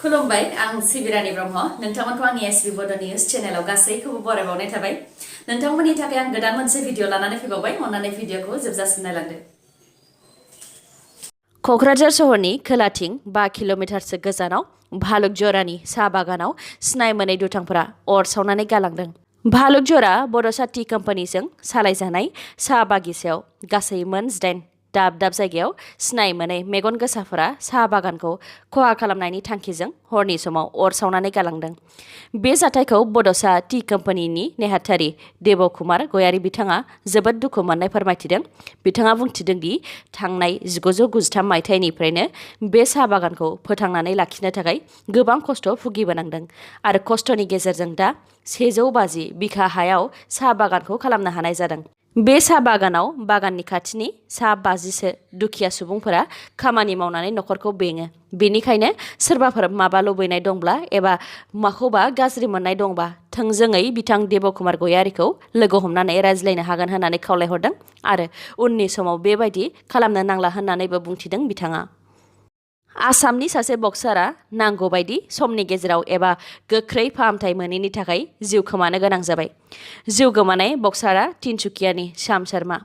खुलुमबाय आं सिबिरानि ब्रह्म नोंथांमोनखौ आंनि sbbodonews चेनेलाव गासैखौबो बरायबावनाय थाबाय नोंथांमोननि थाखाय आं गोदान मोनसे भिडिअ लानानै फैबावबाय अन्नानै भिडिअखौ जोबजासिम नायलांदो क'क्राझार सहरनि खोलाथिं 5 किल'मिटारसो गोजानाव भालुक जरानि साहा बागानाव सिनाय मोनै दुथांफोरा अर सावनानै गालांदों भालुक जरा बड'सा टी कम्पानिजों सालायजानाय साहा बागिसायाव गासै मोन 8 दाब दाब जायगायाव सिनाय मोनै मेगन गोसाफोरा साहा बागानखौ खहा खालामनायनि थांखिजों हरनि समाव अर सावनानै गालांदों बे जाथायखौ बड'सा टी कम्पानिनि नेहाथारि देब कुमार गयारी बिथाङा जोबोद दुखु मोननाय फोरमायथिदों बिथाङा बुंथिदों दि थांनाय 1993 मायथाइनिफ्रायनो बे साहा बागानखौ फोथांनानै लाखिनो थाखाय गोबां खस्थ' भुगिबोनांदों आरो खस्थ'नि गेजेरजों दा 150 बिघा हायाव साहा बागानखौ खालामनो हानाय जादों बे साहा बागानाव बागाननि खाथिनि सा 50सो दुखिया सुबुंफोरा खामानि मावनानै न'खरखौ बेङो बेनिखायनो सोरबाफोर माबा लुबैनाय दंब्ला एबा माखौबा गाज्रि मोननाय दंबा थोंजोङै बिथां देब कुमार गयारीखौ लोगो हमनानै रायज्लायनो हागोन होननानै खावलायहरदों आरो उननि समाव बेबायदि खालामनो नांला होननानैबो बुंथिदों बिथाङा आसामनि सासे बक्सारआ नांगौ बायदि समनि गेजेराव एबा गोख्रै फाहामथाय मोनैनि थाखाय जिउ खोमानो गोनां जाबाय जिउ गोमानाय बक्सारआ तिनसुकियानि श्याम शर्मा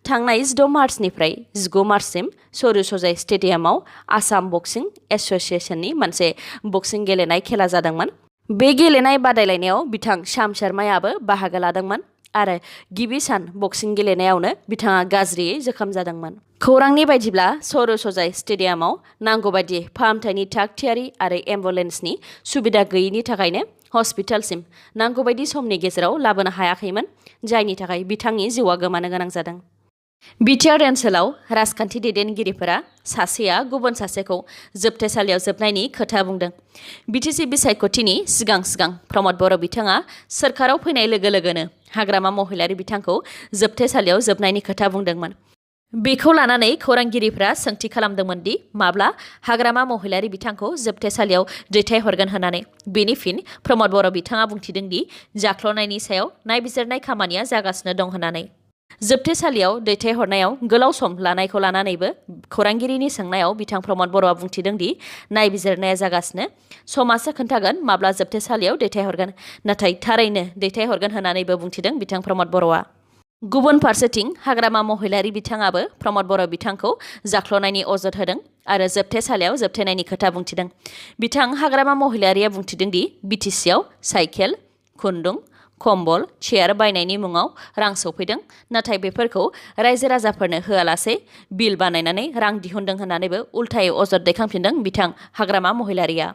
थांनाय 16 मार्चनिफ्राय 19 मार्चसिम सरू सजाय स्टेडियामाव आसाम बक्सिं एस'सिएशननि मोनसे बक्सिं गेलेनाय खेला जादोंमोन बे गेलेनाय बादायलायनायाव बिथां श्याम शर्मायाबो बाहागो लादोंमोन आरो गिबि सान बक्सिं गेलेनायावनो बिथाङा गाज्रियै जोखोम जादोंमोन खौरांनि बायदिब्ला सरू सजाय स्टेडियामाव नांगौ बायदि फाहामथायनि थाग थियारि आरो एम्बुलेन्सनि सुबिदा गैयैनि थाखायनो हस्पिटालसिम नांगौ बायदि समनि गेजेराव लाबोनो हायाखैमोन जायनि थाखाय बिथांनि जिउआ गोमानो गोनां जादों बिटिआर ओनसोलाव राजखान्थि दैदेनगिरिफोरा सासेया गुबुन सासेखौ जोबथेसालियाव जोबनायनि खोथा बुंदों बिटिसि बिसायख'थिनि सिगां प्रमद बर' बिथाङा सोरखाराव फैनाय लोगो लोगोनो हाग्रामा महिलारि बिथांखौ जोबथेसालियाव जोबनायनि खोथा बुंदोंमोन बेखौ लानानै खौरांगिरिफ्रा सोंथि खालामदोंमोन दि माब्ला हाग्रामा महिलारि बिथांखौ जोबथेसालियाव दैथायहरगोन होननानै बेनि फिन प्रमद बर' बिथाङा बुंथिदों दि जाख्ल'नायनि सायाव नायबिजिरनाय खामानिया जागासिनो दं होननानै जोबथेसालियाव दैथायहरनायाव गोलाव सम लानायखौ लानानैबो खौरांगिरिनि सोंनायाव बिथां प्रमद बर'आ बुंथिदों दि नायबिजिरनाया जागासिनो समासो खोन्थागोन माब्ला जोबथेसालियाव दैथायहरगोन नाथाय थारैनो दैथायहरगोन होननानैबो बुंथिदों बिथां प्रमद बर'आ गुबुन फारसेथिं हाग्रामा महिलारि बिथाङाबो प्रमद बर' बिथांखौ जाख्ल'नायनि अजद होदों आरो जोबथेसालियाव जोबथेनायनि खोथा बुंथिदों बिथां हाग्रामा महिलारिया बुंथिदों दि बिटिसिआव साइकेल खुन्दुं कम्बल चेयार बायनायनि मुङाव रां सौफैदों नाथाय बेफोरखौ रायजो राजाफोरनो होआलासे बिल बानायनानै रां दिहुनदों होननानैबो उल्थायै अजद दैखांफिनदों बिथां हाग्रामा महिलारिया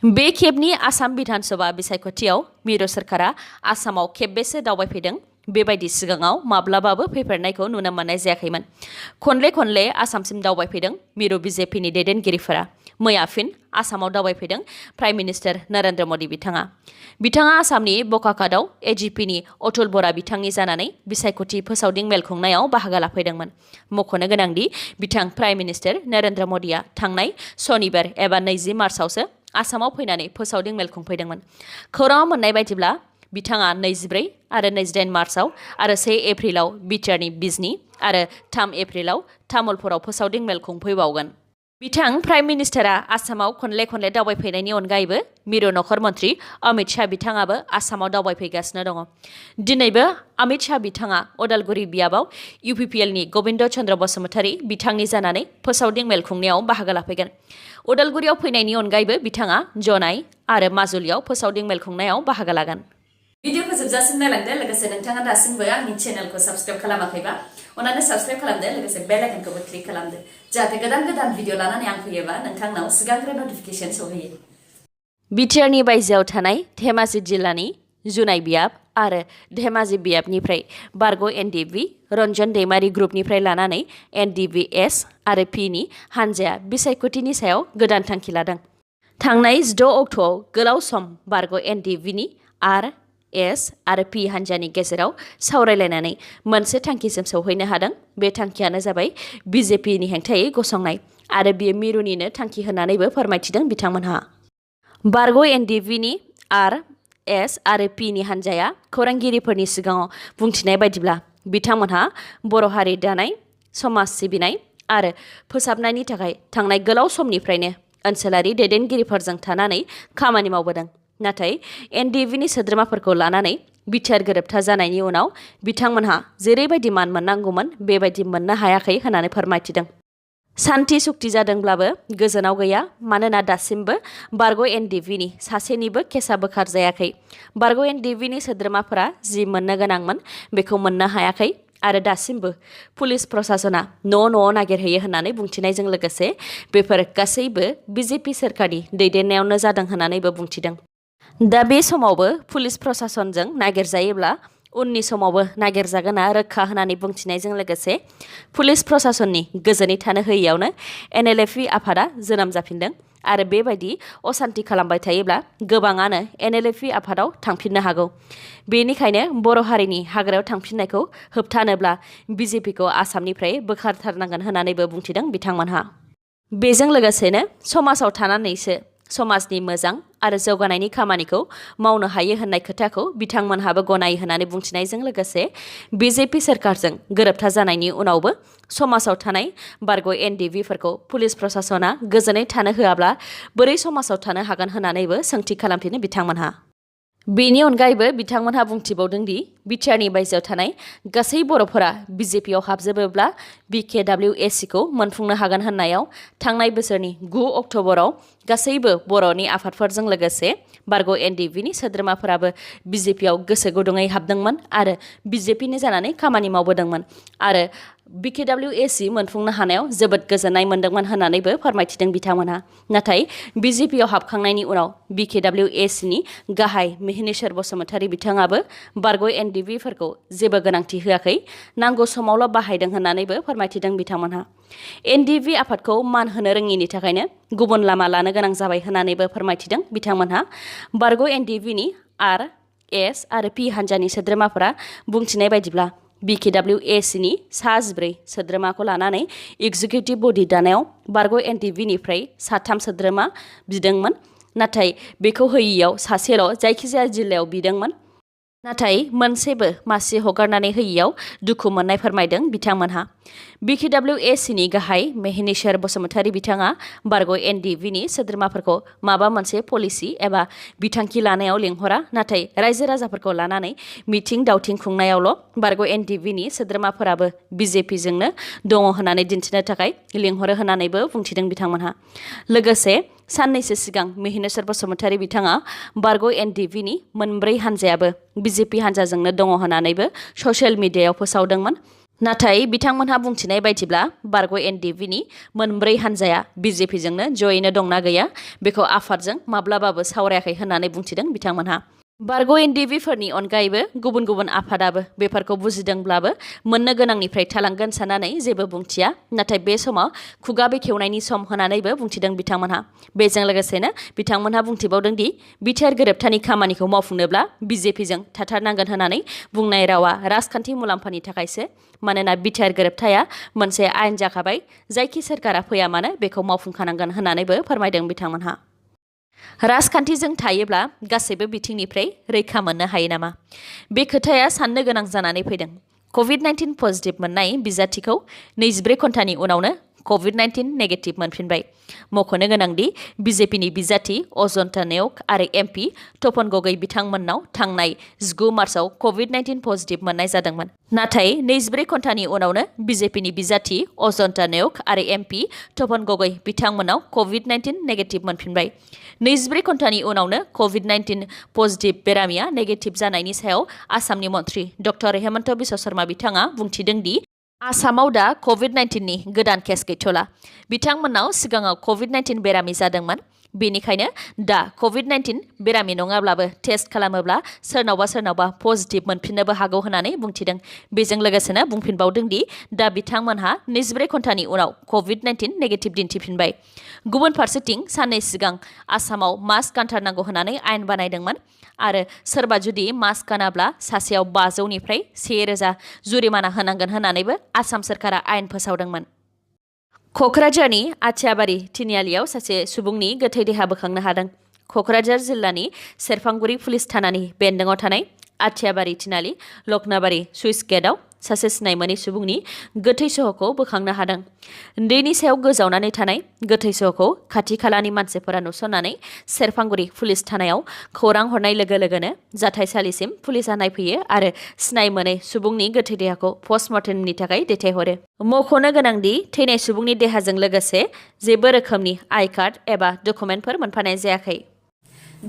बे खेबनि आसाम बिधान सभा बिसायख'थियाव मिरु सोरखारा आसामाव खेबबेसे दावबायफैदों बेबायदि सिगाङाव माब्लाबाबो फैफेरनायखौ नुनो मोननाय जायाखैमोन खनले आसामसिम दावबायफैदों मिरु बिजेपिनि दैदेनगिरिफोरा मैया फिन आसामाव दावबायफैदों प्राइम मिनिस्टार नरेन्द्र मदि बिथाङा आसामनि बकाखातआव एजिपिनि अतुल बरा बिथांनि जानानै बिसायख'थि फोसावदिं मेल खुंनायाव बाहागो लाफैदोंमोन मख'नो गोनांदि बिथां प्राइम मिनिस्टार नरेन्द्र मदिया थांनाय सनिबार एबा 20 मार्चआवसो आसामाव फैनानै फोसावदिं मेल खुंफैदोंमोन खौराङाव मोननाय बायदिब्ला बिथाङा 24 आरो 28 मार्चआव आरो 1 एप्रिलाव बिटिआरनि बिजनी आरो 3 एप्रिलाव तामुलपुराव फोसावदिं मेल खुंफैबावगोन बिथां प्राइम मिनिस्टारा आसामाव खनले दावबायफैनायनि अनगायैबो मिरु नखर मन्त्रि अमित शाह बिथाङाबो आसामाव दावबायफैगासिनो दङ दिनैबो अमित शाह बिथाङा अदालगुरि बियाबाव इउपिपिएलनि गबिन्द चन्द्र बसुमतारी बिथांनि जानानै फोसावदिं मेल खुंनायाव बाहागो लाफैगोन अदालगुरियाव फैनायनि अनगायैबो बिथाङा जनाय आरो माजुलियाव फोसावदिं मेल खुंनायाव बाहागो लागोन भिडिअखौ जोबजासिम नायलांदो लोगोसे नोंथाङा दासिमबो आंनि चेनेलखौ साबस्क्राइब खालामाखैबा अन्नानै साबस्क्राइब खालामदो लोगोसे बेल आइकनखौबो क्लिक खालामदो जाहाथे गोदान भिडिअ लानानै आं फैयोबा नोंथांनाव सिगांग्रो नटिफिकेसन सौहैयो बिटिआरनि बायजोआव थानाय धेमाजि जिल्लानि जुनाय बियाब आरो धेमाजि बियाबनिफ्राय बारग' एनडिएफबि रन्जन दैमारि ग्रुपनिफ्राय लानानै एनडिबिएस आरो पिनि हानजाया बिसायख'थिनि सायाव गोदान थांखि लादों थांनाय 16 अक्ट'आव गोलाव सम बारग' एनडिएफबिनि एस आरो पि हानजानि गेजेराव सावरायलायनानै मोनसे थांखिसिम सौहैनो हादों बे थांखियानो जाबाय बिजेपिनि हेंथायै गसंनाय आरो बियो मिरुनिनो थांखि होननानैबो फोरमायथिदों बिथांमोनहा बारग' एनडिएफबिनि एस आरो पिनि हानजाया खौरांगिरिफोरनि सिगाङाव बुंथिनाय बायदिब्ला बिथांमोनहा बर' हारि दानाय समाज सिबिनाय आरो फोसाबनायनि थाखाय थांनाय गोलाव समनिफ्रायनो ओनसोलारि दैदेनगिरिफोरजों थानानै खामानि मावबोदों। नाथाय NDFBनि सोद्रोमाफोरखौ लानानै बिटिआर गोरोबथा जानायनि उनाव बिथांमोनहा जेरैबायदि मान मोननांगौमोन बेबायदि मोननो हायाखै होननानै फोरमायथिदों। सान्थि सुक्ति जादोंब्लाबो गोजोनाव गैया, मानोना दासिमबो बारग' NDFBनि सासेनिबो केसा बोखार जायाखै। बारग' NDFBनि सोद्रोमाफोरा जि मोननो गोनांमोन बेखौ मोननो हायाखै आरो दासिमबो पुलिस प्रशासना न'आव नागिरहैयो होननानै बुंथिनायजों लोगोसे बेफोर गासैबो BJP सोरखारनि दैदेननायावनो जादों होननानैबो बुंथिदों। दा बे समावबो पुलिस प्रशासनजों नागिरजायोब्ला उननि समावबो नागिरजागोना रोखा होननानै बुंथिनायजों लोगोसे पुलिस प्रशासननि गोजोनै थानो होयैयावनो NLFB आफादा जोनोम जाफिनदों आरो बेबायदि असान्ति खालामबाय थायोब्ला गोबाङानो NLFB आफादाव थांफिननो हागौ। बेनिखायनो बर' हारिनि हाग्रायाव थांफिननायखौ होबथानोब्ला BJPखौ आसामनिफ्राय बोखारथारनांगोन होननानैबो बुंथिदों बिथांमोनहा। बेजों लोगोसेनो समाजाव थानानैसो समाजनि मोजां आरो जौगानायनि खामानिखौ मावनो हायो होननाय खोथाखौ बिथांमोनहाबो गनायो होननानै बुंथिनायजों लोगोसे BJP सोरखारजों गोरोबथा जानायनि उनावबो समाजाव थानाय बारग' NDFBफोरखौ पुलिस प्रशासना गोजोनै थानो होआब्ला बोरै समाजाव थानो हागोन होननानैबो सोंथि खालामफिनो बिथांमोनहा। बेनि अनगायैबो बिथांमोनहा बुंथिबावदों दि बिटिआरनि बायजोआव थानाय गासै बर'फोरा BJPआव हाबजोबोब्ला BKWSCखौ मोनफुंनो हागोन होननायाव थांनाय बोसोरनि 9 अक्ट'बराव गासैबो बर'नि आफादफोरजों लोगोसे बारग' NDFBनि सोद्रोमाफोराबो BJPआव गोसो गुदुङै हाबदोंमोन आरो BJPनि जानानै खामानि मावबोदोंमोन आरो BKWSC मोनफुंनो हानायाव जोबोद गोजोननाय मोन्दोंमोन होननानैबो फोरमायथिदों बिथांमोनहा। नाथाय BJPआव हाबखांनायनि उनाव BKWSCनि गाहाय मिहिनेश्वर बसुमतारी बिथाङाबो बारग' NDFBफोरखौ जेबो गोनांथि होआखै, नांगौ समावल' बाहायदों होननानैबो फोरमायथिदों बिथांमोनहा। NDFB आफादखौ मान होनो रोङिनि थाखायनो गुबुन लामा लानो गोनां जाबाय होननानैबो फोरमायथिदों बिथांमोनहा। बारग' NDFBनि R, S आरो P हान्जानि सोद्रोमाफोरा बुंथिनाय बायदिब्ला BKWSCनि सा 14 सोद्रोमाखौ लानानै एग्जिकिउटिभ बडि दानायाव बारग' NDFBनिफ्राय 3 सोद्रोमा बिदोंमोन, नाथाय बेखौ होयियाव सासेल' जायखिजाया जिल्लायाव बिदोंमोन, नाथाय मोनसेबो मासि हगारनानै होयियाव दुखु मोननाय फोरमायदों बिथांमोनहा। BKWSCनि गाहाय मिहिनेश्वर बसुमतारी बिथाङा बारग' NDFBनि सोद्रोमाफोरखौ माबा मोनसे पलिसि एबा बिथांखि लानायाव लिंहरा, नाथाय रायजो राजाफोरखौ लानानै मिथिं दावथिं खुंनायावल' बारग' NDFBनि सोद्रोमाफोराबो BJPजोंनो दङ होननानै दिन्थिनो थाखाय लिंहरो होननानैबो बुंथिदों बिथांमोनहा। लोगोसे साननैसो सिगां मिहिनेश्वर बसुमतारी बिथाङा बारग' NDFBनि मोनब्रै हान्जायाबो BJP हान्जाजोंनो दङ होननानैबो ससियेल मिडियायाव फोसावदोंमोन। नाथाय बिथांमोनहा बुंथिनाय बायदिब्ला बारग' NDFBनि मोनब्रै हान्जाया BJPजोंनो जयैनो दंना गैया बेखौ आफादजों माब्लाबाबो सावरायाखै होननानै बुंथिदों बिथांमोनहा। बारग' NDFBफोरनि अनगायैबो गुबुन गुबुन आफादाबो बेफोरखौ बुजिदोंब्लाबो मोननो गोनांनिफ्राय थालांगोन साननानै जेबो बुंथिया, नाथाय बे समाव खुगा बेखेवनायनि सम होननानैबो बुंथिदों बिथांमोनहा। बेजों लोगोसेनो बिथांमोनहा बुंथिबावदों दि बिटिआर गोरोबथानि खामानिखौ मावफुंनोब्ला BJPजों थाथारनांगोन होननानै बुंनाय रावा राजखान्थि मुलाम्फानि थाखायसो, मानोना बिटिआर गोरोबथाया मोनसे आयेन जाखाबाय, जायखि सोरखारा फैया मानो बेखौ मावफुंखानांगोन होननानैबो फोरमायदों बिथांमोनहा। राजखान्थिजों थायोब्ला गासैबो बिथिंनिफ्राय रैखा मोननो हायो नामा? बे खोथाया साननो गोनां जानानै फैदों। COVID-19 पजिटिभ मोननाय बिजाथिखौ 24 घन्टानि उनावनो COVID-19 नेगेटिभ मोनफिनबाय। मख'नो गोनांदि BJPनि बिजाथि अजन्ता नेउग आरो MP तपन गगৈ बिथांमोननाव थांनाय 19 मार्चआव COVID-19 पजिटिभ मोननाय जादोंमोन। नाथाय 24 घन्टानि उनावनो BJPनि बिजाथि अजन्ता नेउग आरो MP तपन गगৈ बिथांमोननाव COVID-19 नेगेटिभ मोनफिनबाय। 24 घन्टानि उनावनो COVID-19 पजिटिभ बेरामिया नेगेटिभ जानायनि सायाव आसामनि मन्थ्रि डक्टर हेमन्त बिश्व शर्मा बिथाङा बुंथिदों दि आसामाव दा COVID-19नि गोदान केस गैथ'ला। बिथांमोननाव सिगाङाव COVID-19 बेरामि जादोंमोन, बेनिखायनो दा COVID-19 बेरामि नङाब्लाबो टेस्ट खालामोब्ला सोरनावबा पजिटिभ मोनफिननोबो हागौ होननानै बुंथिदों। बेजों लोगोसेनो बुंफिनबावदों दि दा बिथांमोनहा 24 घन्टानि उनाव COVID-19 नेगेटिभ दिन्थिफिनबाय। गुबुन फारसेथिं साननै सिगां आसामाव मास्क गानथारनांगौ होननानै आयेन बानायदोंमोन आरो सोरबा जुदि मास्क गानाब्ला सासेयाव 500निफ्राय 1000 जुरिमाना होनांगोन होननानैबो आसाम सोरखारा आयेन फोसावदोंमोन। क'क्राझारनि आथियाबारि तिनिआलियाव सासे सुबुंनि गोथै देहा बोखांनो हादों। क'क्राझार जिल्लानि सेरफांगुरि पुलिस थानानि बेन्दोङाव थानाय आथियाबारि तिनालि लखनाबारि सुइस गेटआव सासे सिनाय मोनै सुबुंनि गोथै सहखौ बोखांनो हादों। दैनि सायाव गोजावनानै थानाय गोथै सहखौ खाथि खालानि मानसिफोरा नुसननानै सेरफांगुरि पुलिस थानायाव खौरां हरनाय लोगो लोगोनो जाथायसालिसिम पुलिसा नायफैयो आरो सिनाय मोनै सुबुंनि गोथै देहाखौ पस्टमर्टेमनि थाखाय दैथायहरो। मख'नो गोनांदि थैनाय सुबुंनि देहाजों लोगोसे जेबो रोखोमनि आइ कार्ड एबा डकुमेन्टफोर मोनफानाय जायाखै।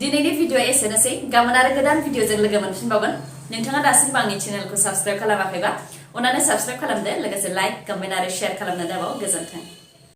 दिनैनि भिडिअ एसेनोसै। गाबोन आरो गोदान भिडिअजों लोगो मोनफिनबावगोन। नोंथाङा दासिमबो आंनि चेनेलखौ साबस्क्राइब खालामाखैबा अन्नानै साबस्क्राइब खालामदो, लोगोसे लाइक, कमेन्ट आरो शेयार खालामनो दाबाव। गोजोन्थों।